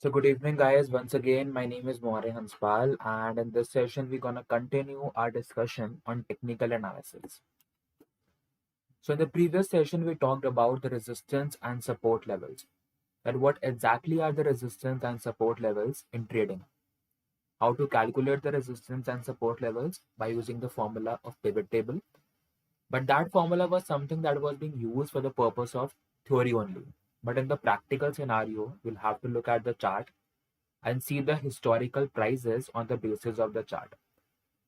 So good evening guys. Once again, my name is Maurya Hanspal, and in this session we're gonna continue our discussion on technical analysis. So in the previous session we talked about the resistance and support levels. That what exactly are the resistance and support levels in trading? How to calculate the resistance and support levels by using the formula of pivot table. But that formula was something that was being used for the purpose of theory only. But in the practical scenario, we'll have to look at the chart and see the historical prices on the basis of the chart.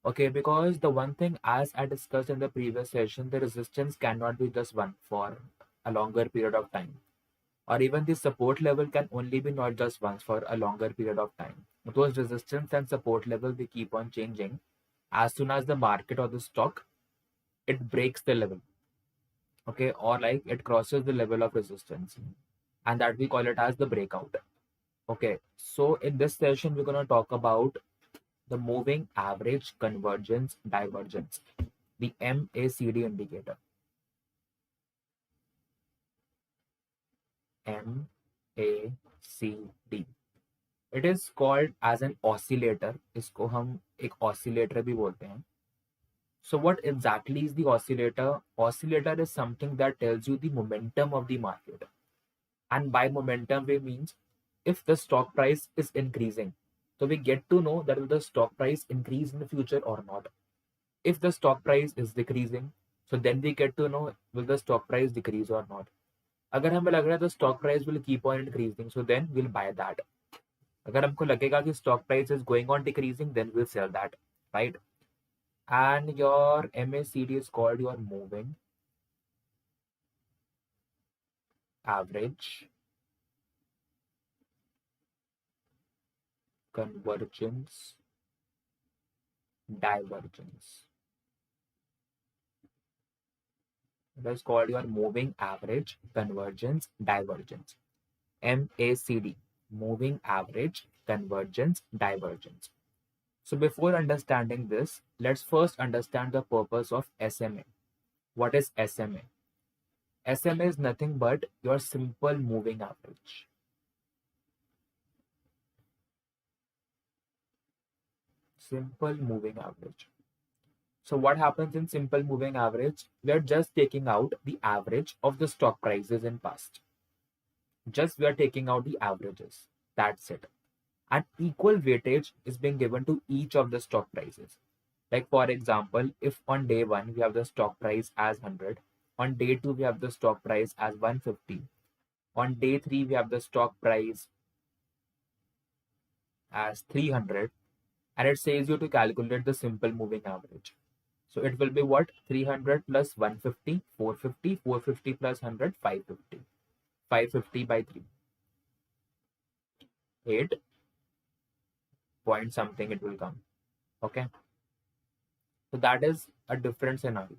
Okay, because the one thing, as I discussed in the previous session, the resistance cannot be just one for a longer period of time, or even the support level can only be not just once for a longer period of time. Those resistance and support level we keep on changing as soon as the market or the stock it breaks the level, okay, or like it crosses the level of resistance, and that we call it as the breakout. Okay, so in this session we're going to talk about the moving average convergence divergence, the MACD indicator. MACD. It is called as an oscillator. इसको हम एक oscillator भी बोलते हैं. So what exactly is the oscillator? Oscillator is something that tells you the momentum of the market. And by momentum we means if the stock price is increasing. So we get to know that will the stock price increase in the future or not. If the stock price is decreasing, so then we get to know will the stock price decrease or not. अगर हमें लग रहा है the stock price will keep on increasing, so then we'll buy that. अगर हमको लगेगा कि stock price is going on decreasing, then we'll sell that, right? And your MACD is called your moving average convergence divergence. It is called your moving average convergence divergence. MACD, moving average convergence divergence. So before understanding this, let's first understand the purpose of SMA. What is SMA? SMA is nothing but your simple moving average. Simple moving average. So what happens in simple moving average? We are just taking out the average of the stock prices in past. Just we are taking out the averages. That's it. And equal weightage is being given to each of the stock prices. Like for example, if on day 1 we have the stock price as 100, on day 2 we have the stock price as 150, on day 3 we have the stock price as 300, and it says you to calculate the simple moving average. So it will be what? 300 plus 150, 450, 450 plus 100, 550. 550 by 3. 8 point something it will come. Okay. So that is a different scenario.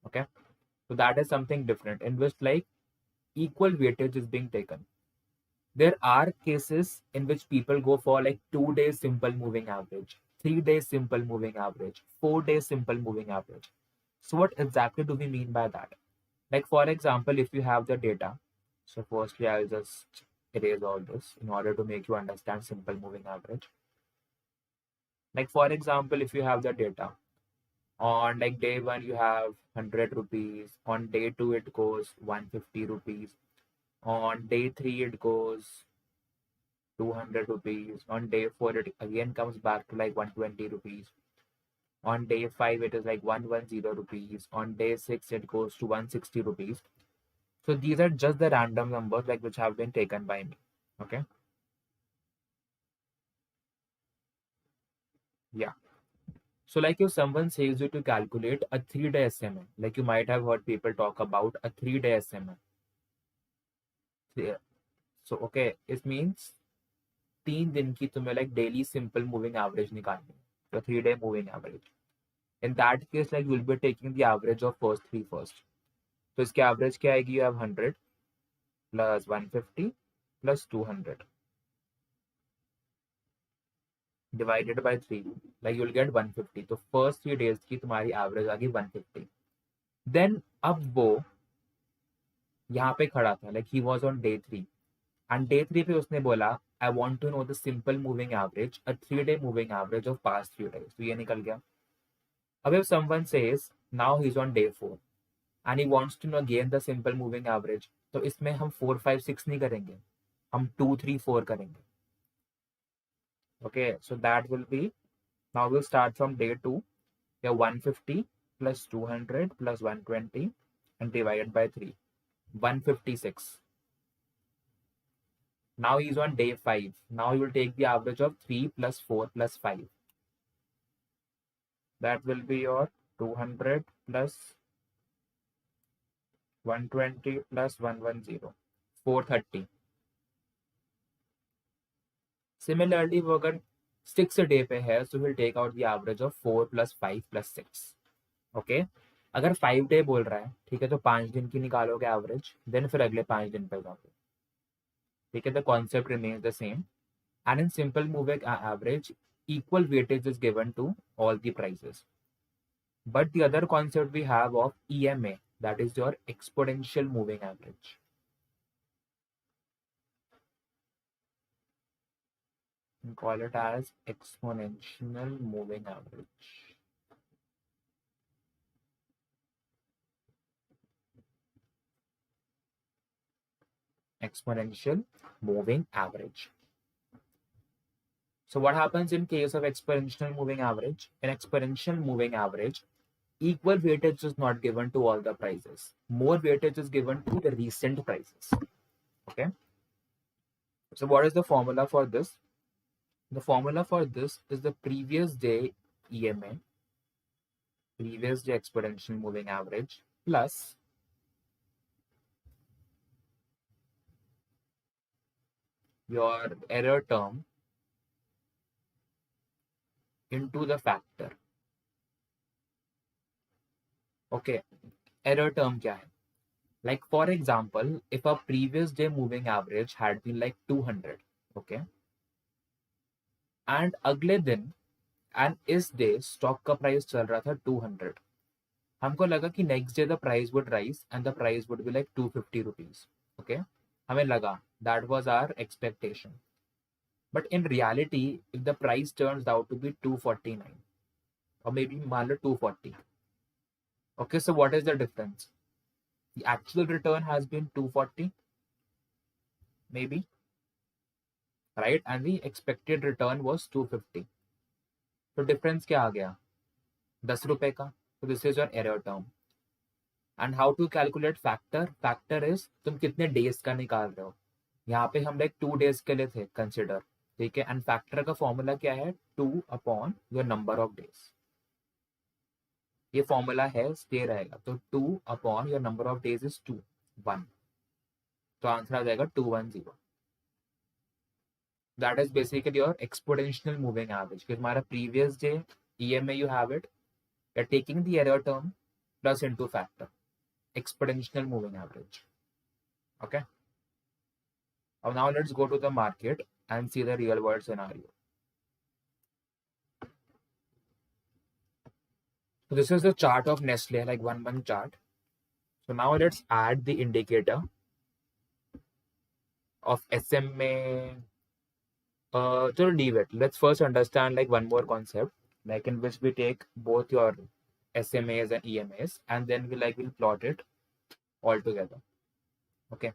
Okay. So that is something different in which like equal weightage is being taken. There are cases in which people go for like 2 days simple moving average, 3 days simple moving average, 4 days simple moving average. So what exactly do we mean by that? Like for example, if you have the data, so firstly I'll just erase all this in order to make you understand simple moving average. Like for example, if you have the data, on like day 1 you have 100 rupees, on day 2 it goes 150 rupees, on day 3 it goes 200 rupees, on day 4 it again comes back to like 120 rupees, on day 5 it is like 110 rupees, on day 6 it goes to 160 rupees. So these are just the random numbers like which have been taken by me. Okay. Yeah. So like if someone says you to calculate a 3-day SMA, like you might have heard people talk about a 3-day SMA. So okay, it means 3 दिन की तुम्हें like daily simple moving average निकालनी है, the 3-day moving average. In that case, like you'll be taking the average of first 3 first. So इसकी average क्या आएगी? You have 100 plus 150 plus 200 divided by 3, like you'll get 150. तो first 3 days की तुम्हारी average आ गई 150. Then अब वो यहाँ पे खड़ा था, like he was on day 3. And day 3 पे उसने बोला I want to know the simple moving average a 3-day moving average of past 3 days. तो ये निकल गया. अब if someone says now he's on day 4 and he wants to know again the simple moving average, तो इसमें हम 4 5 6 नहीं करेंगे, हम 2 3 4 करेंगे. Okay, so that will be, now we'll start from day 2. We have 150 plus 200 plus 120 and divided by 3, 156. Now he's on day 5. Now you will take the average of 3 plus 4 plus 5. That will be your 200 plus 120 plus 110, 430. Similarly, वो अगर 6 day पे है, so he'll take out the average of 4 plus 5 plus 6. Okay? अगर 5 day बोल रहा है, ठीक है, तो 5 दिन की निकालोगे एवरेज, देन फिर अगले 5 दिन पे जाओगे. ठीक है, the concept remains the same. And in simple moving average, equal weightage is given to all the prices. But the other concept we have of EMA, that is your exponential moving average. We call it as exponential moving average. Exponential moving average. So what happens in case of exponential moving average? In exponential moving average, equal weightage is not given to all the prices. More weightage is given to the recent prices. Okay. So what is the formula for this? The formula for this is the previous day EMA, previous day exponential moving average, plus your error term into the factor. Okay, error term क्या है? Like for example, if a previous day moving average had been like 200, okay, and अगले दिन and इस day stock का price चल रहा था 200, हमको लगा कि next day the price would rise and the price would be like 250 rupees. Okay, हमें लगा, that was our expectation. But in reality if the price turns out to be 249 और मे बी मान लो 240, okay, so what is the difference? The actual return has been 240 maybe, right, and the expected return was 250. तो difference क्या आ गया? 10 रुपए का. तो this is your error term. And how to calculate factor? Factor is तुम कितने days का निकाल रहे हो. यहाँ पे हम लाइक 2 days के लिए थे कंसिडर, ठीक है, एंड फैक्टर का फॉर्मूला क्या है? 2 upon your number of days. ये फॉर्मूला है, स्टे रहेगा. तो 2 upon your number of days is 2 1, तो आंसर आ जाएगा 210. That is basically your exponential moving average. कि तुम्हारा previous day EMA you have it, you're taking the error term plus into factor, exponential moving average. Okay, now let's go to the market and see the real world scenario. So this is the chart of Nestle, like 1 month chart. So now let's add the indicator of SMA. So leave it. Let's first understand like one more concept, like in which we take both your SMAs and EMAs and then we'll plot it all together. Okay.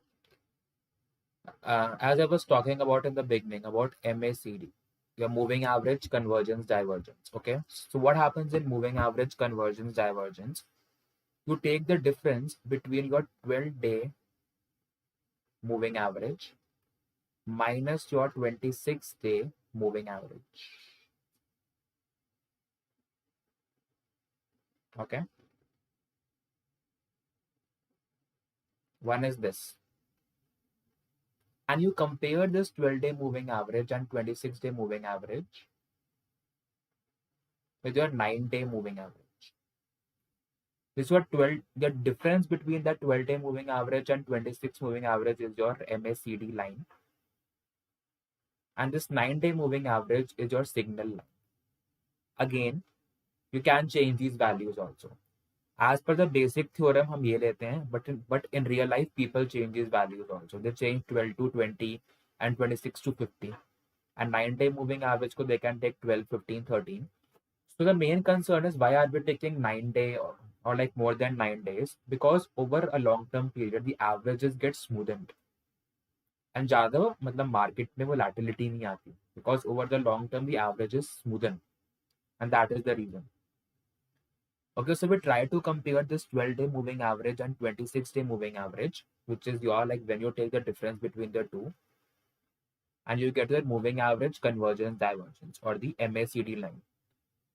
As I was talking about in the beginning about MACD, your moving average convergence divergence. Okay, so what happens in moving average convergence divergence? You take the difference between your 12-day moving average minus your 26-day moving average. Okay, one is this, and you compare this 12-day moving average and 26-day moving average with your 9-day moving average. This was 12. The difference between the 12-day moving average and 26 moving average is your MACD line, and this 9-day moving average is your signal line. Again, you can change these values also. As per the basic theorem हम ये लेते हैं, but in real life people change these values also. They change 12 to 20 and 26 to 50. And 9-day moving average को they can take 12, 15, 13. So the main concern is why are we taking 9-day or like more than 9 days? Because over a long term period the averages get smoothened. And ज़्यादा मतलब market में volatility नहीं आती. Because over the long term the averages smoothen. And that is the reason. Okay, so we try to compare this 12-day moving average and 26-day moving average, which is your like when you take the difference between the two, and you get the moving average convergence divergence or the MACD line.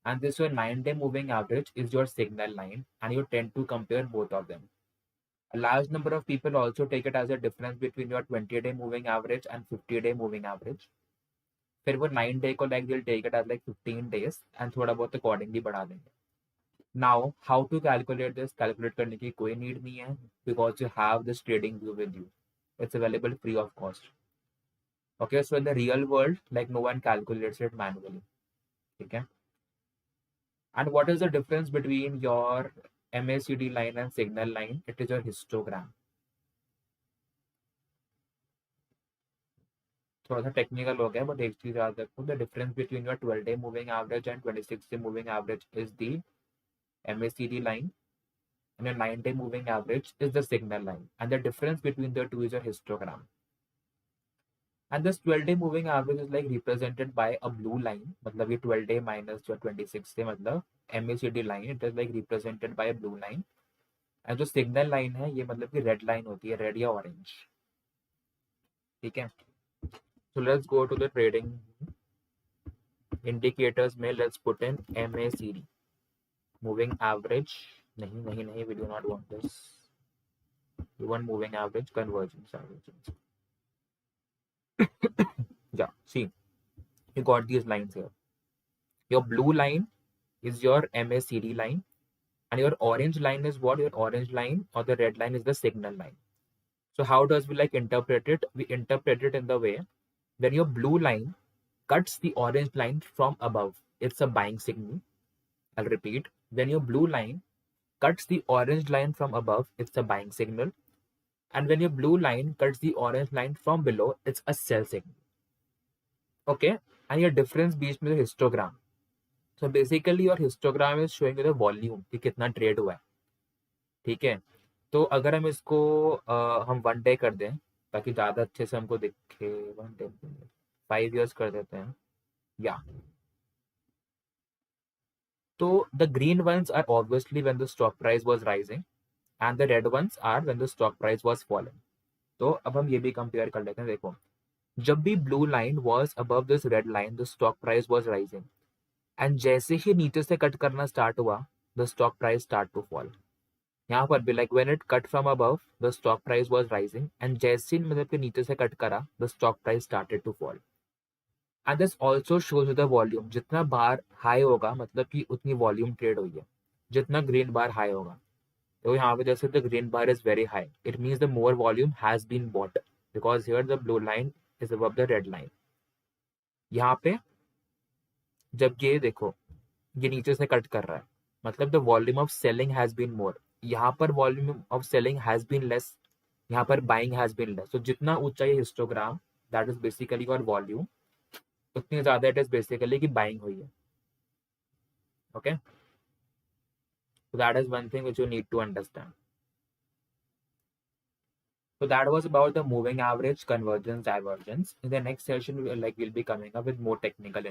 And this your 9-day moving average is your signal line, and you tend to compare both of them. A large number of people also take it as a difference between your 20-day moving average and 50-day moving average. फिर वो 9-day को like they'll take it as like 15 days and थोड़ा बहुत accordingly बढ़ा देंगे. Now, how to calculate this? Calculate करने की कोई need नहीं है because you have this trading view with you. It's available free of cost. Okay, so in the real world, like no one calculates it manually. Okay. And what is the difference between your MACD line and signal line? It is your histogram. थोड़ा सा technical हो गया, but एक चीज याद रखो, the difference between your 12-day moving average and 26-day moving average is the MACD line, and your 9-day moving average is the signal line, and the difference between the two is your histogram. And this 12-day moving average is like represented by a blue line. मतलब ये 12-day minus your 26-day मतलब MACD line, it is like represented by a blue line. And जो signal line है ये मतलब कि red line होती है, red या orange. ठीक है. So let's go to the trading indicators में let's put in MACD. Moving average. नहीं, we do not want this. We want moving average, convergence averages. Yeah, see, you got these lines here. Your blue line is your MACD line, and your orange line is what? Your orange line or the red line is the signal line. So how does we like interpret it? We interpret it in the way when your blue line cuts the orange line from above, it's a buying signal. I'll repeat, when your blue line cuts the orange line from above, it's a buying signal. And when your blue line cuts the orange line from below, it's a sell signal. Okay, and your difference बीच में histogram. So basically your histogram is showing you the volume कि कितना trade हुआ है. ठीक है, तो अगर हम इसको हम 1 day कर दें ताकि ज़्यादा अच्छे से हमको दिखे, 1 day 5 years कर देते हैं. या तो the green ones are obviously when the stock price was rising and the red ones are when the stock price was falling. तो अब हम ये भी कंपेयर कर लेते हैं. देखो, जब भी blue line was above this red line the stock price was rising, and जैसे ही नीचे से कट करना स्टार्ट हुआ the stock price start to fall. यहाँ पर भी like when it cut from above the stock price was rising, and जैसे ही मतलब कि नीचे से कट करा the stock price started to fall. And this also shows the volume. जितना बार हाई होगा मतलब कि उतनी वॉल्यूम ट्रेड हुई है. जितना ग्रीन बार हाई होगा, तो यहाँ पे जैसे the green bar is very high, it means the more volume has been bought because here the blue line is above the red line. यहाँ पे जब ये देखो ये नीचे से कट कर रहा है मतलब the volume of selling has been more. यहाँ पर volume of selling has been less, यहाँ पर बाइंग हैज बीन लेस. तो जितना ऊंचा ये histogram that is basically your volume, उतनी ज्यादा इट इज बेसिकली कि बाइंग हुई है. Okay, so that is one thing which you need to understand. So that was about the moving average, convergence, divergence. In the next session we'll be coming up with more technical